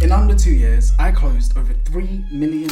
In under 2 years, I closed over $3 million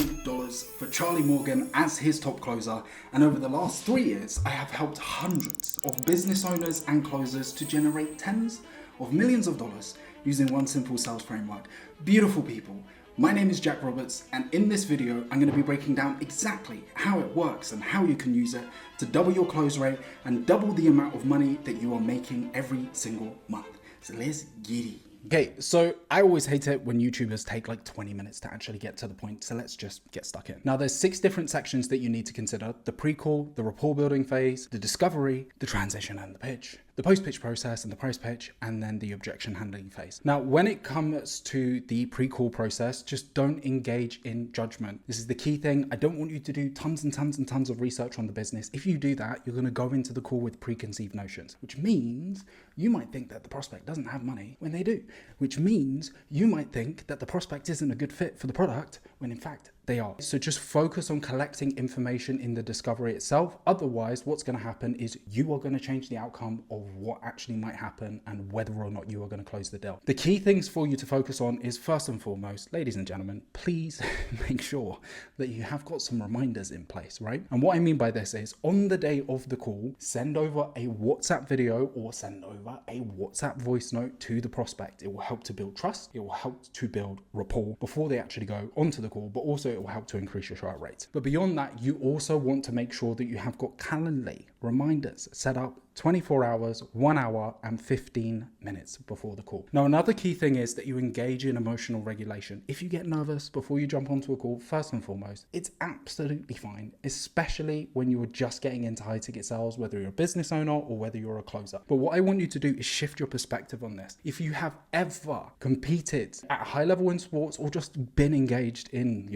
for Charlie Morgan as his top closer, and over the last 3 years, I have helped hundreds of business owners and closers to generate tens of millions of dollars using one simple sales framework. Beautiful people, my name is Jack Roberts, and in this video, I'm going to be breaking down exactly how it works and how you can use it to double your close rate and double the amount of money that you are making every single month. So let's get it. Okay, so I always hate it when YouTubers take like 20 minutes to actually get to the point, so let's just get stuck in. Now there's 6 different sections that you need to consider: the pre-call, the rapport building phase, the discovery, the transition and the pitch, the post-pitch process and the post-pitch, and then the objection handling phase. Now, when it comes to the pre-call process, just don't engage in judgment. This is the key thing. I don't want you to do tons and tons and tons of research on the business. If you do that, you're gonna go into the call with preconceived notions, which means you might think that the prospect doesn't have money when they do, which means you might think that the prospect isn't a good fit for the product when in fact they are. So just focus on collecting information in the discovery itself. Otherwise, what's going to happen is you are going to change the outcome of what actually might happen and whether or not you are going to close the deal. The key things for you to focus on is, first and foremost, ladies and gentlemen, please make sure that you have got some reminders in place, right? And what I mean by this is, on the day of the call, send over a WhatsApp video or send over a WhatsApp voice note to the prospect. It will help to build trust. It will help to build rapport before they actually go onto the call, but also it will help to increase your share rate. But beyond that, you also want to make sure that you have got Calendly reminders set up 24 hours, 1 hour, and 15 minutes before the call. Now, another key thing is that you engage in emotional regulation. If you get nervous before you jump onto a call, first and foremost, it's absolutely fine, especially when you're just getting into high ticket sales, whether you're a business owner or whether you're a closer. But what I want you to do is shift your perspective on this. If you have ever competed at a high level in sports or just been engaged in,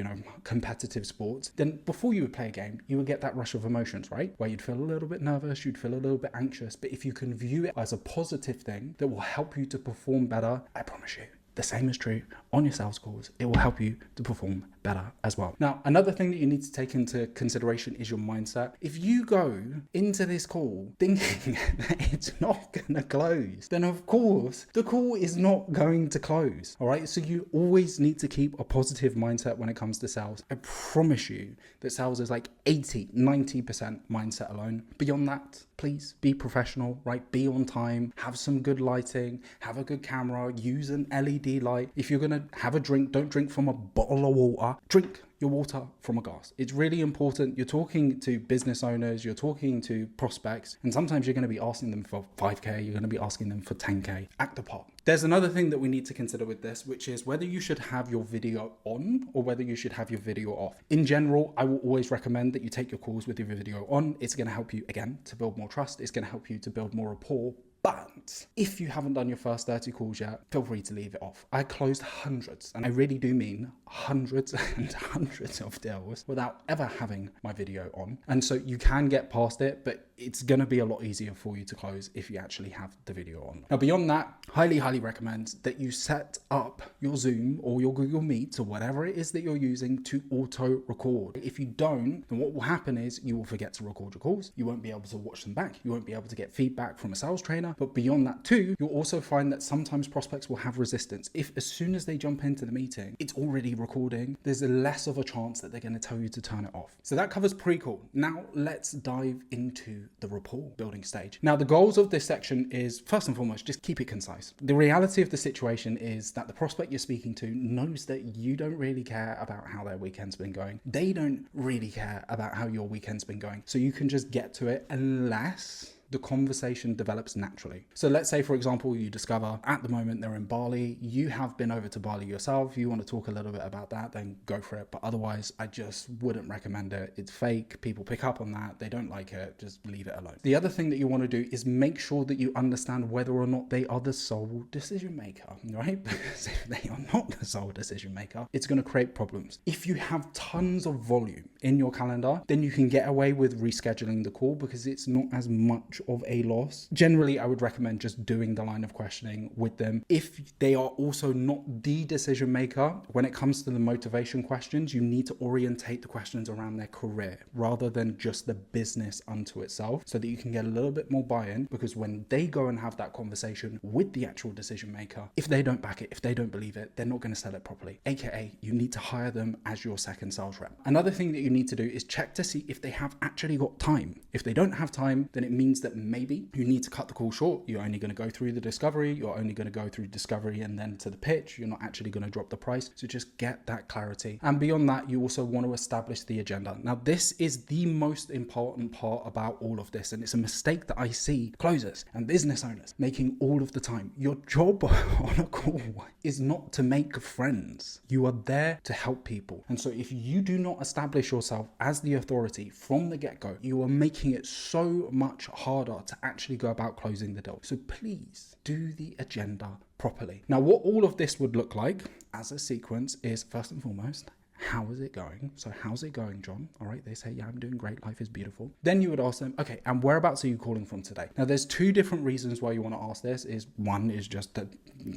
competitive sports, then before you would play a game, you would get that rush of emotions, right? Where you'd feel a little bit nervous, you'd feel a little bit anxious. But if you can view it as a positive thing that will help you to perform better, I promise you, the same is true on your sales calls. It will help you to perform better as well. Now, another thing that you need to take into consideration is your mindset. If you go into this call thinking that it's not going to close, then of course the call is not going to close. All right. So you always need to keep a positive mindset when it comes to sales. I promise you that sales is like 80-90% mindset alone. Beyond that, please be professional, right? Be on time, have some good lighting, have a good camera, use an LED light. If you're going to have a drink, don't drink from a bottle of water. Drink your water from a glass. It's really important. You're talking to business owners, you're talking to prospects, and sometimes you're going to be asking them for 5K, you're going to be asking them for 10K. Act the part. There's another thing that we need to consider with this, which is whether you should have your video on or whether you should have your video off. In general, I will always recommend that you take your calls with your video on. It's going to help you, again, to build more trust. It's going to help you to build more rapport. But if you haven't done your first 30 calls yet, feel free to leave it off. I closed hundreds, and I really do mean hundreds and hundreds of deals without ever having my video on. And so you can get past it, but it's going to be a lot easier for you to close if you actually have the video on. Now, beyond that, highly recommend that you set up your Zoom or your Google Meet or whatever it is that you're using to auto record. If you don't, then what will happen is you will forget to record your calls. You won't be able to watch them back. You won't be able to get feedback from a sales trainer. But beyond that too, you'll also find that sometimes prospects will have resistance. If as soon as they jump into the meeting, it's already recording, there's less of a chance that they're going to tell you to turn it off. So that covers pre-call. Now let's dive into the rapport building stage. Now the goals of this section is, first and foremost, just keep it concise. The reality of the situation is that the prospect you're speaking to knows that you don't really care about how their weekend's been going. They don't really care about how your weekend's been going. So you can just get to it unless the conversation develops naturally. So let's say, for example, you discover at the moment they're in Bali, you have been over to Bali yourself, you want to talk a little bit about that, then go for it. But otherwise, I just wouldn't recommend it. It's fake. People pick up on that. They don't like it. Just leave it alone. The other thing that you want to do is make sure that you understand whether or not they are the sole decision maker, right? Because if they are not the sole decision maker, it's going to create problems. If you have tons of volume in your calendar, then you can get away with rescheduling the call because it's not as much of a loss, generally I would recommend just doing the line of questioning with them. If they are also not the decision maker, when it comes to the motivation questions, you need to orientate the questions around their career rather than just the business unto itself, so that you can get a little bit more buy-in, because when they go and have that conversation with the actual decision maker, if they don't back it, if they don't believe it, they're not going to sell it properly. AKA, you need to hire them as your second sales rep. Another thing that you need to do is check to see if they have actually got time. If they don't have time, then it means that maybe you need to cut the call short. You're only going to go through the discovery, you're only going to go through discovery and then to the pitch. You're not actually going to drop the price. So just get that clarity. And beyond that, you also want to establish the agenda. Now, this is the most important part about all of this, and it's a mistake that I see closers and business owners making all of the time. Your job on a call is not to make friends. You are there to help people. And so if you do not establish yourself as the authority from the get-go, you are making it so much harder to actually go about closing the deal. So please do the agenda properly. Now, what all of this would look like as a sequence is, first and foremost, how is it going? So how's it going, John? All right, they say, yeah, I'm doing great. Life is beautiful. Then you would ask them, okay, and whereabouts are you calling from today? Now, there's two different reasons why you want to ask this. One is just to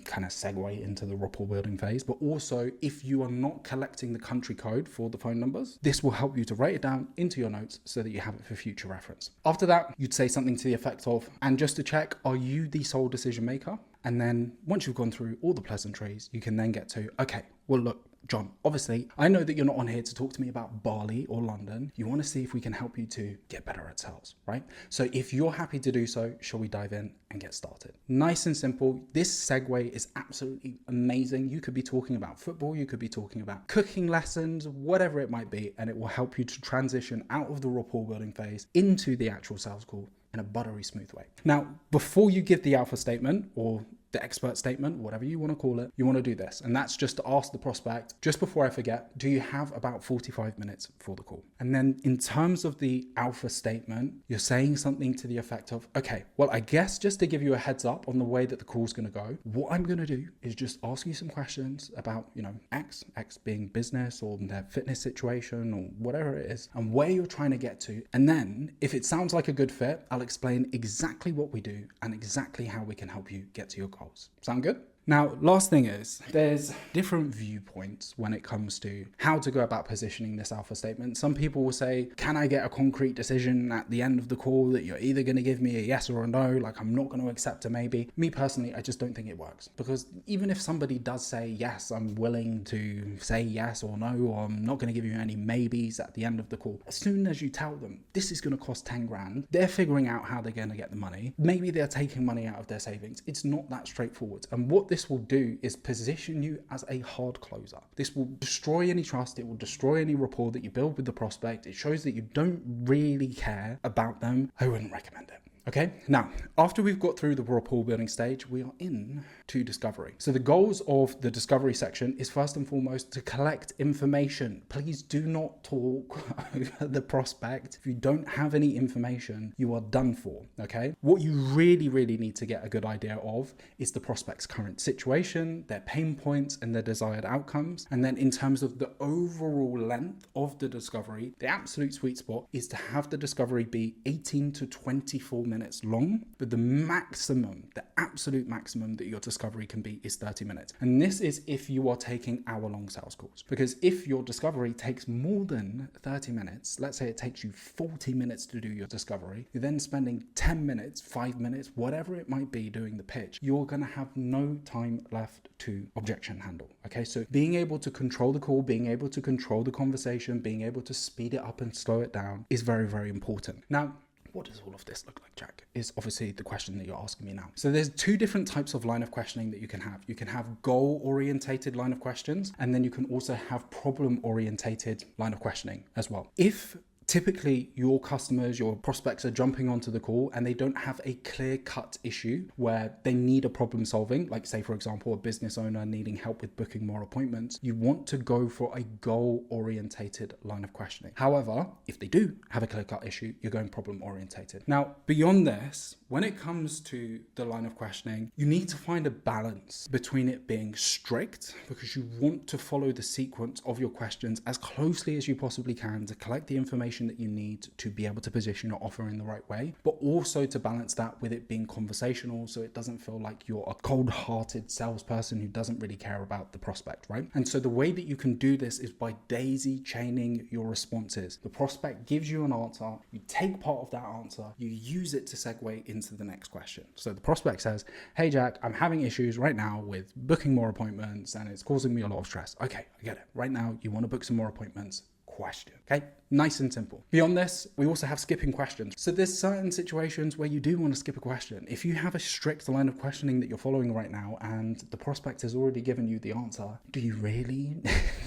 kind of segue into the rapport building phase, but also if you are not collecting the country code for the phone numbers, this will help you to write it down into your notes so that you have it for future reference. After that, you'd say something to the effect of, and just to check, are you the sole decision maker? And then once you've gone through all the pleasantries, you can then get to, okay, well, look, John, obviously, I know that you're not on here to talk to me about Bali or London. You want to see if we can help you to get better at sales, right? So if you're happy to do so, shall we dive in and get started? Nice and simple. This segue is absolutely amazing. You could be talking about football. You could be talking about cooking lessons, whatever it might be, and it will help you to transition out of the rapport building phase into the actual sales call in a buttery smooth way. Now, before you give the alpha statement or the expert statement, whatever you want to call it, you want to do this. And that's just to ask the prospect, just before I forget, do you have about 45 minutes for the call? And then in terms of the alpha statement, you're saying something to the effect of, okay, well, I guess just to give you a heads up on the way that the call's going to go, what I'm going to do is just ask you some questions about, X being business or their fitness situation or whatever it is, and where you're trying to get to. And then if it sounds like a good fit, I'll explain exactly what we do and exactly how we can help you get to your goals. Sound good? Now, last thing is, there's different viewpoints when it comes to how to go about positioning this alpha statement. Some people will say, can I get a concrete decision at the end of the call that you're either going to give me a yes or a no, like I'm not going to accept a maybe? Me personally, I just don't think it works, because even if somebody does say, yes, I'm willing to say yes or no, or I'm not going to give you any maybes at the end of the call, as soon as you tell them this is going to cost 10 grand, they're figuring out how they're going to get the money. Maybe they're taking money out of their savings. It's not that straightforward. And what this will do is position you as a hard closer. This will destroy any trust. It will destroy any rapport that you build with the prospect. It shows that you don't really care about them. I wouldn't recommend it. Okay, now, after we've got through the rapport building stage, we are in to discovery. So the goals of the discovery section is first and foremost to collect information. Please do not talk over the prospect. If you don't have any information, you are done for, okay? What you really, really need to get a good idea of is the prospect's current situation, their pain points, and their desired outcomes. And then in terms of the overall length of the discovery, the absolute sweet spot is to have the discovery be 18 to 24 minutes long, but the maximum, the absolute maximum that your discovery can be is 30 minutes. And this is if you are taking hour-long sales calls. Because if your discovery takes more than 30 minutes, let's say it takes you 40 minutes to do your discovery, you're then spending 10 minutes, 5 minutes, whatever it might be doing the pitch, you're going to have no time left to objection handle. Okay, so being able to control the call, being able to control the conversation, being able to speed it up and slow it down is very, very important. Now, what does all of this look like, Jack? Is obviously the question that you're asking me now. So there's two different types of line of questioning that you can have. You can have goal-orientated line of questions, and then you can also have problem-orientated line of questioning as well. If typically your customers, your prospects are jumping onto the call and they don't have a clear-cut issue where they need a problem solving, like say, for example, a business owner needing help with booking more appointments, you want to go for a goal-orientated line of questioning. However, if they do have a clear-cut issue, you're going problem-orientated. Now, beyond this, when it comes to the line of questioning, you need to find a balance between it being strict, because you want to follow the sequence of your questions as closely as you possibly can to collect the information information that you need to be able to position your offer in the right way, but also to balance that with it being conversational, so it doesn't feel like you're a cold-hearted salesperson who doesn't really care about the prospect, right? And so the way that you can do this is by daisy chaining your responses. The prospect gives you an answer, you take part of that answer, you use it to segue into the next question. So the prospect says, hey Jack, I'm having issues right now with booking more appointments and it's causing me a lot of stress. Okay, I get it. Right now you want to book some more appointments. Question. Okay, nice and simple. Beyond this, we also have skipping questions. So there's certain situations where you do want to skip a question. If you have a strict line of questioning that you're following right now and the prospect has already given you the answer, do you really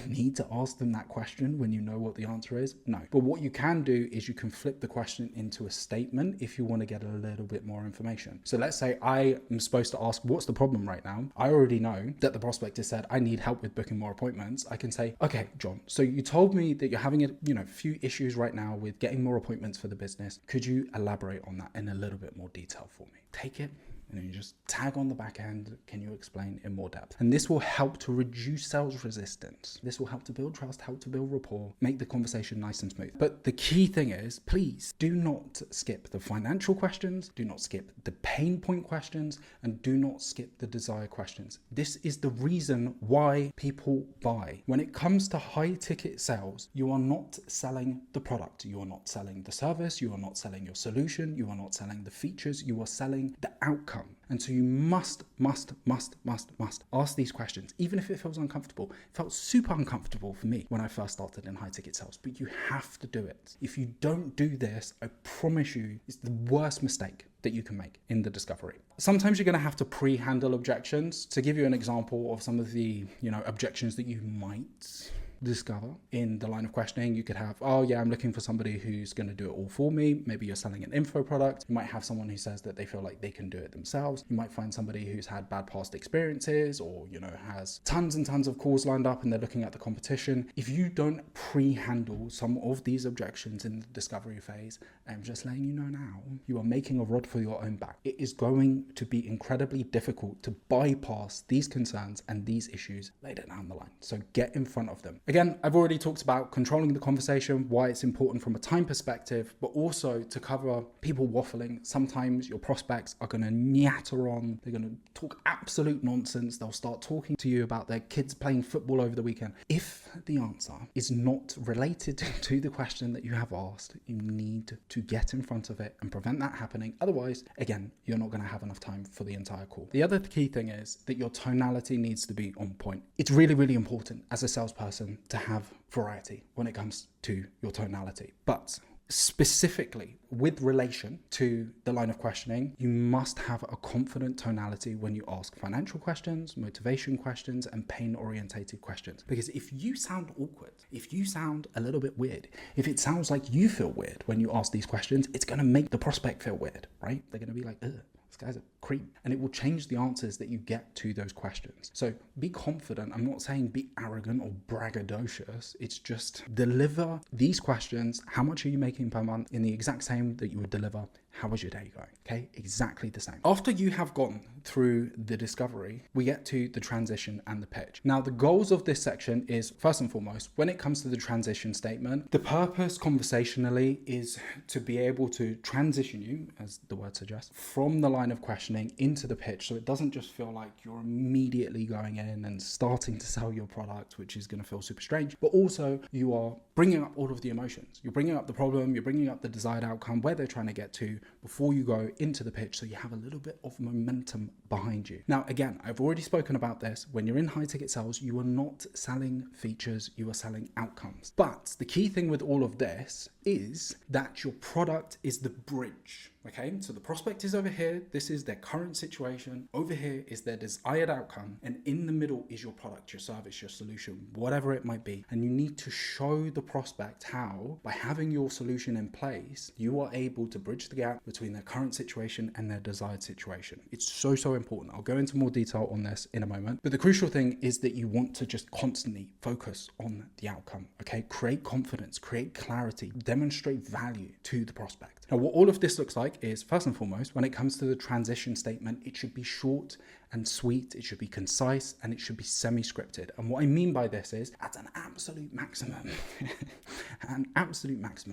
need to ask them that question when you know what the answer is? No. But what you can do is you can flip the question into a statement if you want to get a little bit more information. So let's say I am supposed to ask, what's the problem right now? I already know that the prospect has said, I need help with booking more appointments. I can say, okay, John, so you told me that you're having a few issues right now with getting more appointments for the business. Could you elaborate on that in a little bit more detail for me? Take it and then you just tag on the back end. Can you explain in more depth? And this will help to reduce sales resistance. This will help to build trust, help to build rapport, make the conversation nice and smooth. But the key thing is, please do not skip the financial questions, do not skip the pain point questions, and do not skip the desire questions. This is the reason why people buy. When it comes to high ticket sales, you are not selling the product. You are not selling the service. You are not selling your solution. You are not selling the features. You are selling the outcome. And so you must ask these questions, even if it feels uncomfortable. It felt super uncomfortable for me when I first started in high ticket sales, but you have to do it. If you don't do this, I promise you, it's the worst mistake that you can make in the discovery. Sometimes you're going to have to pre-handle objections. To give you an example of some of the, objections that you might discover in the line of questioning, you could have, oh yeah, I'm looking for somebody who's going to do it all for me. Maybe you're selling an info product. You might have someone who says that they feel like they can do it themselves. You might find somebody who's had bad past experiences or, has tons and tons of calls lined up and they're looking at the competition. If you don't pre-handle some of these objections in the discovery phase, I'm just letting you know now, you are making a rod for your own back. It is going to be incredibly difficult to bypass these concerns and these issues later down the line. So get in front of them. Again, I've already talked about controlling the conversation, why it's important from a time perspective, but also to cover people waffling. Sometimes your prospects are going to natter on. They're going to talk absolute nonsense. They'll start talking to you about their kids playing football over the weekend. If the answer is not related to the question that you have asked, you need to get in front of it and prevent that happening. Otherwise, again, you're not going to have enough time for the entire call. The other key thing is that your tonality needs to be on point. It's really, really important as a salesperson to have variety when it comes to your tonality. But specifically with relation to the line of questioning, you must have a confident tonality when you ask financial questions, motivation questions, and pain-orientated questions. Because if you sound awkward, if you sound a little bit weird, if it sounds like you feel weird when you ask these questions, it's going to make the prospect feel weird, right? They're going to be like, ugh, this guy's a creep. And it will change the answers that you get to those questions. So be confident. I'm not saying be arrogant or braggadocious. It's just deliver these questions. How much are you making per month? In the exact same that you would deliver, how was your day going? Okay, exactly the same. After you have gone through the discovery, we get to the transition and the pitch. Now, the goals of this section is, first and foremost, when it comes to the transition statement, the purpose conversationally is to be able to transition you, as the word suggests, from the line of questioning into the pitch. So it doesn't just feel like you're immediately going in and starting to sell your product, which is going to feel super strange, but also you are bringing up all of the emotions. You're bringing up the problem, you're bringing up the desired outcome, where they're trying to get to before you go into the pitch, so you have a little bit of momentum behind you. Now, again, I've already spoken about this. When you're in high ticket sales, you are not selling features, you are selling outcomes. But the key thing with all of this is that your product is the bridge. Okay, so the prospect is over here. This is their current situation. Over here is their desired outcome. And in the middle is your product, your service, your solution, whatever it might be. And you need to show the prospect how, by having your solution in place, you are able to bridge the gap between their current situation and their desired situation. It's so important. I'll go into more detail on this in a moment. But the crucial thing is that you want to just constantly focus on the outcome. Okay, create confidence, create clarity, demonstrate value to the prospect. Now, what all of this looks like is, first and foremost, when it comes to the transition statement, it should be short and sweet, it should be concise, and it should be semi-scripted. And what I mean by this is, at an absolute maximum,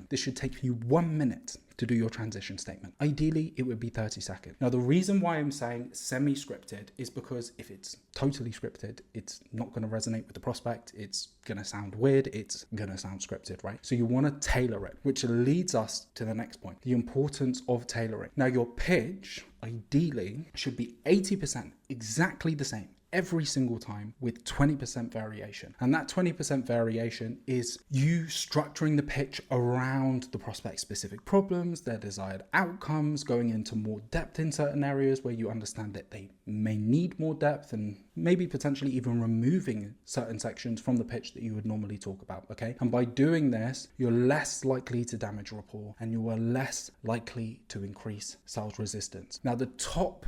this should take you 1 minute to do your transition statement. Ideally, it would be 30 seconds. Now, the reason why I'm saying semi-scripted is because if it's totally scripted, it's not going to resonate with the prospect. It's going to sound weird. It's going to sound scripted, right? So you want to tailor it, which leads us to the next point, the importance of tailoring. Now, your pitch ideally should be 80% exactly the same every single time with 20% variation. And that 20% variation is you structuring the pitch around the prospect's specific problems, their desired outcomes, going into more depth in certain areas where you understand that they may need more depth, and maybe potentially even removing certain sections from the pitch that you would normally talk about, okay? And by doing this, you're less likely to damage rapport and you are less likely to increase sales resistance. Now, the top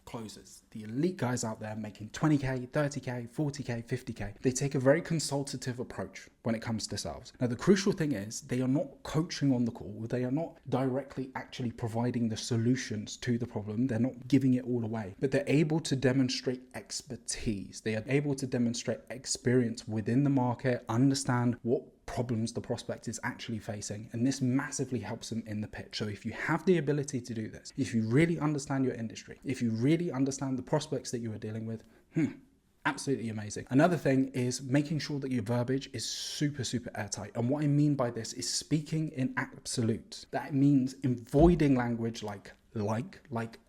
closers, the elite guys out there making 20K, 30K, 40K, 50K, they take a very consultative approach when it comes to sales. Now, the crucial thing is they are not coaching on the call. They are not directly actually providing the solutions to the problem. They're not giving it all away, but they're able to demonstrate expertise. They are able to demonstrate experience within the market, understand what problems the prospect is actually facing, and this massively helps them in the pitch. So if you have the ability to do this, if you really understand your industry, if you really understand the prospects that you are dealing with, absolutely amazing. Another thing is making sure that your verbiage is super airtight. And what I mean by this is speaking in absolutes. That means avoiding language like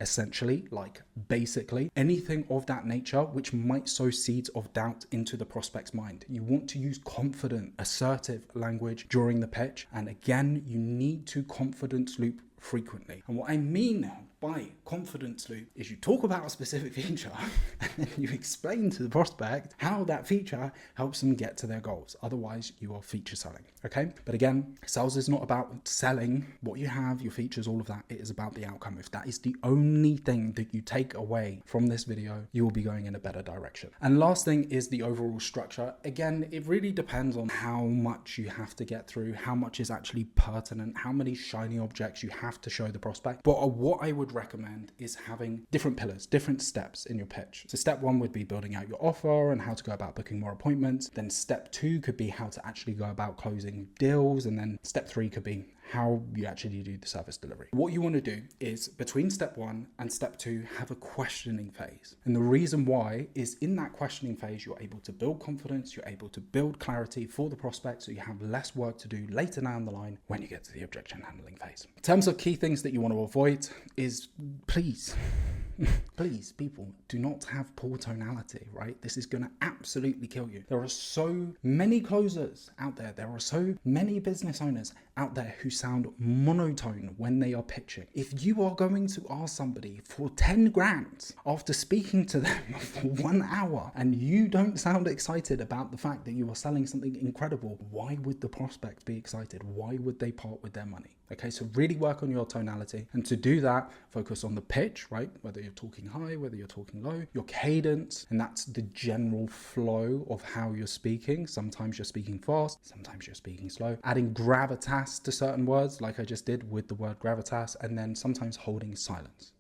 essentially, like basically, anything of that nature which might sow seeds of doubt into the prospect's mind. You want to use confident, assertive language during the pitch. And again, you need to confidence loop frequently. And what I mean by confidence loop is you talk about a specific feature and then you explain to the prospect how that feature helps them get to their goals. Otherwise, you are feature selling, okay? But again, sales is not about selling what you have, your features, all of that. It is about the outcome. If that is the only thing that you take away from this video, you will be going in a better direction. And last thing is the overall structure. Again, it really depends on how much you have to get through, how much is actually pertinent, how many shiny objects you have to show the prospect. But what I would recommend is having different pillars, different steps in your pitch. So step 1 would be building out your offer and how to go about booking more appointments. Then step 2 could be how to actually go about closing deals. And then step 3 could be how you actually do the service delivery. What you want to do is between step 1 and step 2, have a questioning phase. And the reason why is in that questioning phase, you're able to build confidence, you're able to build clarity for the prospect, so you have less work to do later down the line when you get to the objection handling phase. In terms of key things that you want to avoid is please, people, do not have poor tonality, right? This is going to absolutely kill you. There are so many closers out there. There are so many business owners out there who sound monotone when they are pitching. If you are going to ask somebody for 10 grand after speaking to them for 1 hour and you don't sound excited about the fact that you are selling something incredible, why would the prospect be excited? Why would they part with their money? Okay, so really work on your tonality. And to do that, focus on the pitch, right? Whether you're talking high, whether you're talking low, your cadence, and that's the general flow of how you're speaking. Sometimes you're speaking fast, sometimes you're speaking slow. Adding gravitas to certain words, like I just did with the word gravitas, and then sometimes holding silence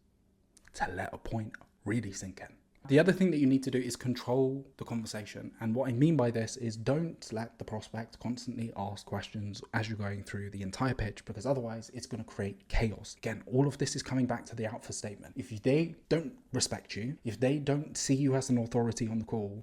to let a point really sink in. The other thing that you need to do is control the conversation. And what I mean by this is don't let the prospect constantly ask questions as you're going through the entire pitch, because otherwise it's going to create chaos. Again, all of this is coming back to the alpha statement. If they don't respect you, if they don't see you as an authority on the call,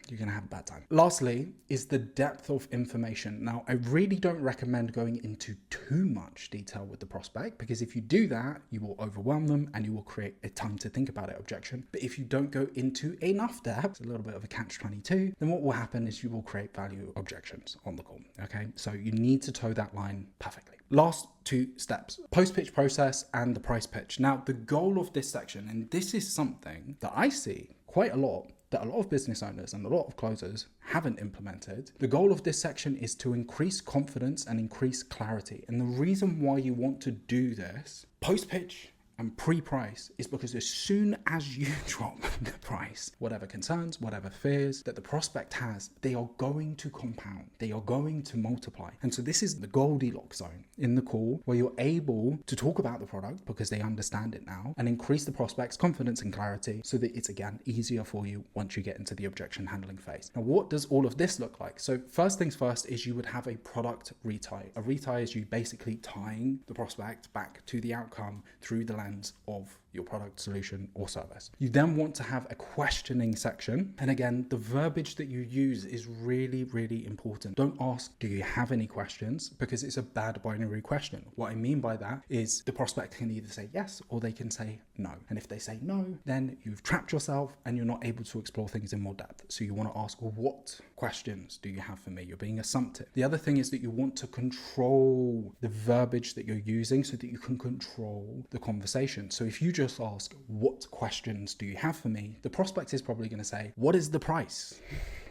you're going to have a bad time. Lastly is the depth of information. Now, I really don't recommend going into too much detail with the prospect, because if you do that, you will overwhelm them and you will create a time to think about it objection. But if you don't go into enough depth, a little bit of a catch-22, then what will happen is you will create value objections on the call. Okay, so you need to toe that line perfectly. Last 2 steps, post-pitch process and the price pitch. Now, the goal of this section, and this is something that I see quite a lot, that a lot of business owners and a lot of closers haven't implemented. The goal of this section is to increase confidence and increase clarity. And the reason why you want to do this, post-pitch and pre-price is because as soon as you drop the price, whatever concerns, whatever fears that the prospect has, they are going to compound. They are going to multiply. And so this is the Goldilocks zone in the call where you're able to talk about the product because they understand it now and increase the prospect's confidence and clarity so that it's again easier for you once you get into the objection handling phase. Now, what does all of this look like? So first things first is you would have a product retie. A retie is you basically tying the prospect back to the outcome through the lens of your product, solution, or service. You then want to have a questioning section. And again, the verbiage that you use is really, really important. Don't ask, do you have any questions? Because it's a bad binary question. What I mean by that is the prospect can either say yes or they can say no. And if they say no, then you've trapped yourself and you're not able to explore things in more depth. So you want to ask, well, what questions do you have for me? You're being assumptive. The other thing is that you want to control the verbiage that you're using so that you can control the conversation. So if you just ask, what questions do you have for me? The prospect is probably going to say, what is the price?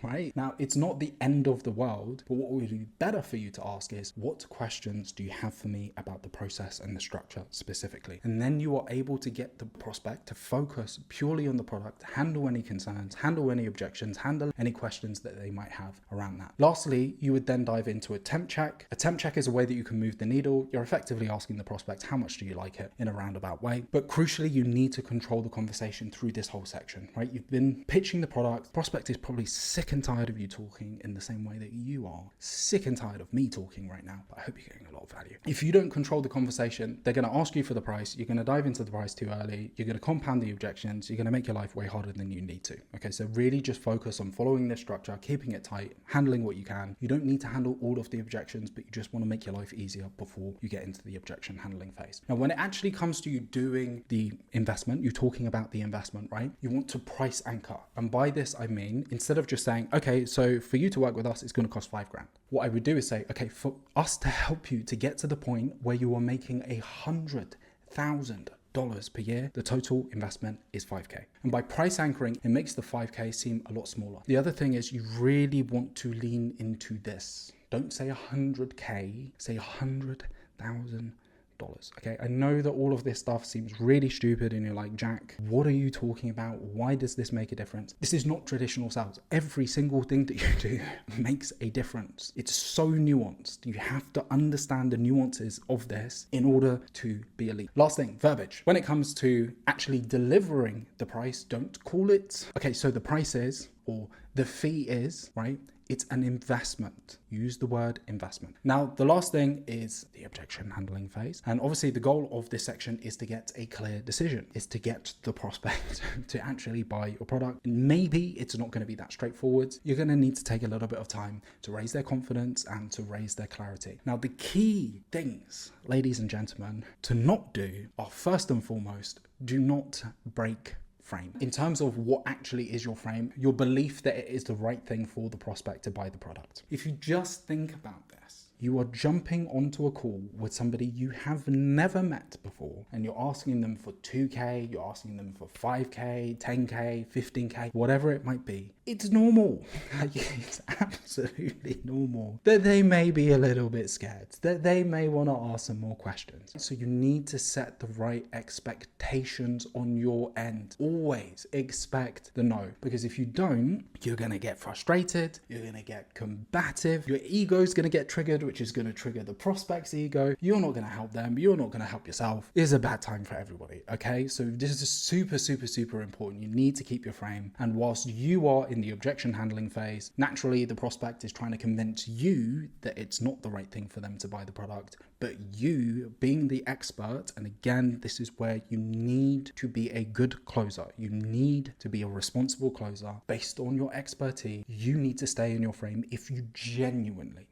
Right? Now, it's not the end of the world, but what would be better for you to ask is, what questions do you have for me about the process and the structure specifically? And then you are able to get the prospect to focus purely on the product, handle any concerns, handle any objections, handle any questions that they might have around that. Lastly, you would then dive into a temp check. A temp check is a way that you can move the needle. You're effectively asking the prospect, how much do you like it in a roundabout way? But crucially, you need to control the conversation through this whole section, right? You've been pitching the product. Prospect is probably sick and tired of you talking in the same way that you are. Sick and tired of me talking right now, but I hope you're getting a lot of value. If you don't control the conversation, they're going to ask you for the price. You're going to dive into the price too early. You're going to compound the objections. You're going to make your life way harder than you need to. Okay, so really just focus on following this structure, keeping it tight, handling what you can. You don't need to handle all of the objections, but you just want to make your life easier before you get into the objection handling phase. Now, when it actually comes to you doing the investment, you're talking about the investment, right? You want to price anchor. And by this, I mean, instead of just saying, okay, so for you to work with us, it's going to cost $5,000. What I would do is say, okay, for us to help you to get to the point where you are making $100,000 per year, the total investment is $5,000. And by price anchoring, it makes the $5,000 seem a lot smaller. The other thing is you really want to lean into this. Don't say $100,000, say $100,000. Okay, I know that all of this stuff seems really stupid and you're like, Jack, what are you talking about? Why does this make a difference? This is not traditional sales. Every single thing that you do makes a difference. It's so nuanced. You have to understand the nuances of this in order to be elite. Last thing, verbiage. When it comes to actually delivering the price, don't call it, okay, so the price is, or the fee is, right? It's an investment. Use the word investment. Now, the last thing is the objection handling phase. And obviously the goal of this section is to get a clear decision, is to get the prospect to actually buy your product. Maybe it's not going to be that straightforward. You're going to need to take a little bit of time to raise their confidence and to raise their clarity. Now, the key things, ladies and gentlemen, to not do are first and foremost, do not break frame. In terms of what actually is your frame, your belief that it is the right thing for the prospect to buy the product. If you just think about this, you are jumping onto a call with somebody you have never met before and you're asking them for 2K, you're asking them for 5K, 10K, 15K, whatever it might be. It's normal. It's absolutely normal that they may be a little bit scared, that they may want to ask some more questions. So you need to set the right expectations on your end. Always expect the no, because if you don't, you're going to get frustrated, you're going to get combative, your ego is going to get triggered, which is going to trigger the prospect's ego. You're not going to help them. You're not going to help yourself. It's a bad time for everybody. Okay. So this is super, super, super important. You need to keep your frame. And whilst you are in the objection handling phase, naturally the prospect is trying to convince you that it's not the right thing for them to buy the product, but you being the expert. And again, this is where you need to be a good closer. You need to be a responsible closer based on your expertise. You need to stay in your frame. If you genuinely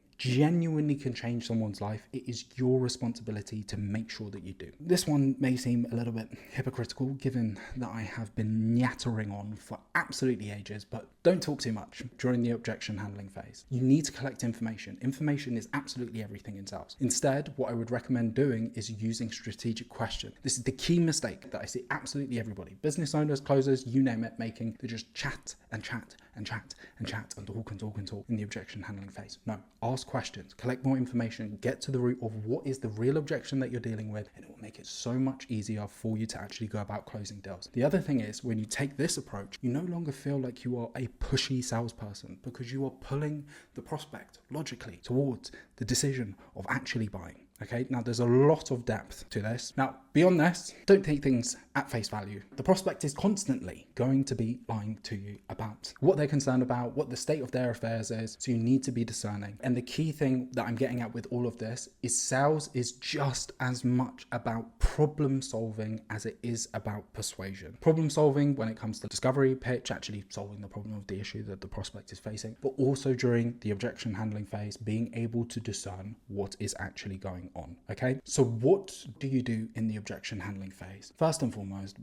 can change someone's life, it is your responsibility to make sure that you do. This one may seem a little bit hypocritical given that I have been yattering on for absolutely ages, but don't talk too much during the objection handling phase. You need to collect information. Information is absolutely everything in sales. Instead, what I would recommend doing is using strategic question. This is the key mistake that I see absolutely everybody, business owners, closers, you name it, making. They just chat and chat and chat and chat and talk and talk and talk in the objection handling phase. No, ask questions, collect more information, get to the root of what is the real objection that you're dealing with, and it will make it so much easier for you to actually go about closing deals. The other thing is, when you take this approach, you no longer feel like you are a pushy salesperson, because you are pulling the prospect logically towards the decision of actually buying. Okay, now there's a lot of depth to this. Now, beyond this, don't take things at face value. The prospect is constantly going to be lying to you about what they're concerned about, what the state of their affairs is. So you need to be discerning. And the key thing that I'm getting at with all of this is sales is just as much about problem solving as it is about persuasion. Problem solving when it comes to discovery, pitch, actually solving the problem of the issue that the prospect is facing, but also during the objection handling phase, being able to discern what is actually going on. Okay, so what do you do in the objection handling phase? First and foremost,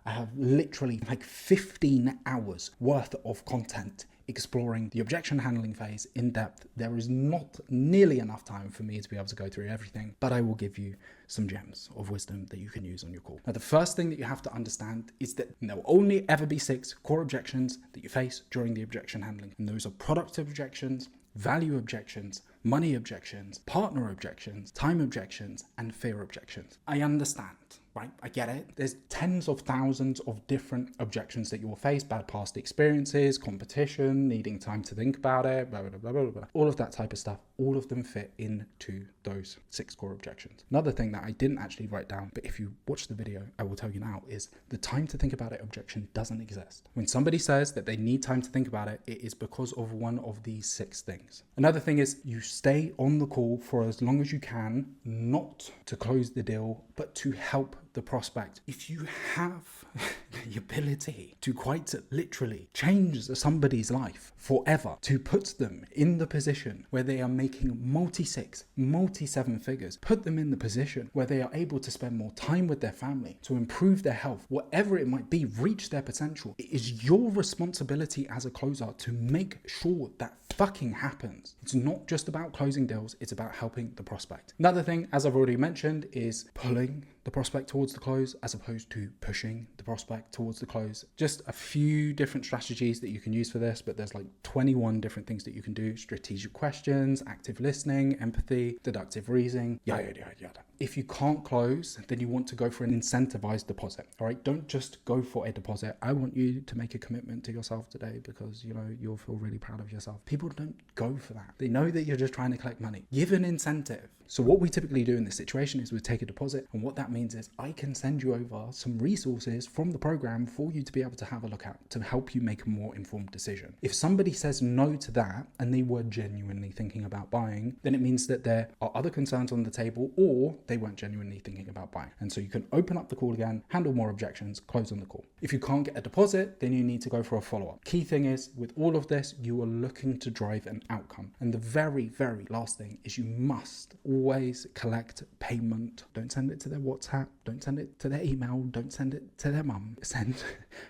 I have literally like 15 hours worth of content exploring the objection handling phase in depth. There is not nearly enough time for me to be able to go through everything, but I will give you some gems of wisdom that you can use on your call. Now, the first thing that you have to understand is that there will only ever be 6 core objections that you face during the objection handling. And those are product objections, value objections, money objections, partner objections, time objections, and fear objections. I understand, right? I get it. There's tens of thousands of different objections that you will face: bad past experiences, competition, needing time to think about it, blah, blah, blah, blah, blah. All of that type of stuff. All of them fit into those 6 core objections. Another thing that I didn't actually write down, but if you watch the video, I will tell you now, is the time to think about it objection doesn't exist. When somebody says that they need time to think about it, it is because of one of these 6 things. Another thing is, you stay on the call for as long as you can, not to close the deal, but to help the prospect. If you have the ability to quite literally change somebody's life forever, to put them in the position where they are making multi-6, multi-7 figures, put them in the position where they are able to spend more time with their family, to improve their health, whatever it might be, reach their potential, it is your responsibility as a closer to make sure that fucking happens. It's not just about closing deals, it's about helping the prospect. Another thing, as I've already mentioned, is pulling the prospect towards the close as opposed to pushing the prospect towards the close. Just a few different strategies that you can use for this, but there's like 21 different things that you can do: strategic questions, active listening, empathy, deductive reasoning, yada, yada, yada. If you can't close, then you want to go for an incentivized deposit. All right, don't just go for a deposit. I want you to make a commitment to yourself today because, you know, you'll feel really proud of yourself. People don't go for that. They know that you're just trying to collect money. Give an incentive. So what we typically do in this situation is we take a deposit, and what that means is I can send you over some resources from the program for you to be able to have a look at to help you make a more informed decision. If somebody says no to that and they were genuinely thinking about buying, then it means that there are other concerns on the table, or they weren't genuinely thinking about buying. And so you can open up the call again, handle more objections, close on the call. If you can't get a deposit, then you need to go for a follow-up. Key thing is, with all of this, you are looking to drive an outcome. And the very, very last thing is you must always collect payment. Don't send it to their WhatsApp. Don't send it to their email. Don't send it to their mum. Send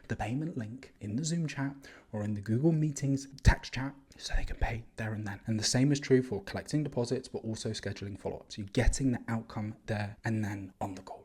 the payment link in the Zoom chat or in the Google Meetings text chat so they can pay there and then. And the same is true for collecting deposits, but also scheduling follow-ups. You're getting the outcome there and then on the call.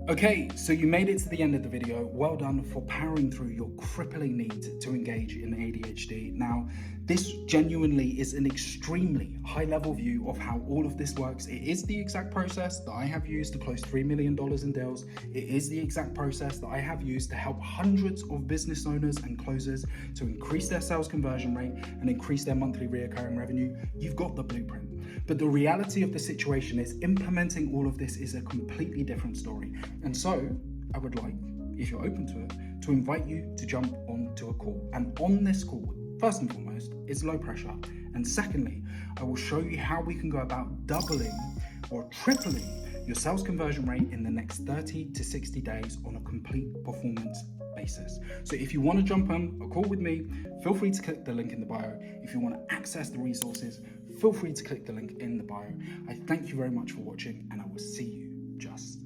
Okay, so you made it to the end of the video. Well done for powering through your crippling need to engage in ADHD. Now, this genuinely is an extremely high-level view of how all of this works. It is the exact process that I have used to close $3 million in deals. It is the exact process that I have used to help hundreds of business owners and closers to increase their sales conversion rate and increase their monthly recurring revenue. You've got the blueprint. But the reality of the situation is implementing all of this is a completely different story. And so I would like, if you're open to it, to invite you to jump onto a call. And on this call, first and foremost, it's low pressure. And secondly, I will show you how we can go about doubling or tripling your sales conversion rate in the next 30 to 60 days on a complete performance basis. So if you want to jump on a call with me, feel free to click the link in the bio. If you want to access the resources, feel free to click the link in the bio. I thank you very much for watching, and I will see you just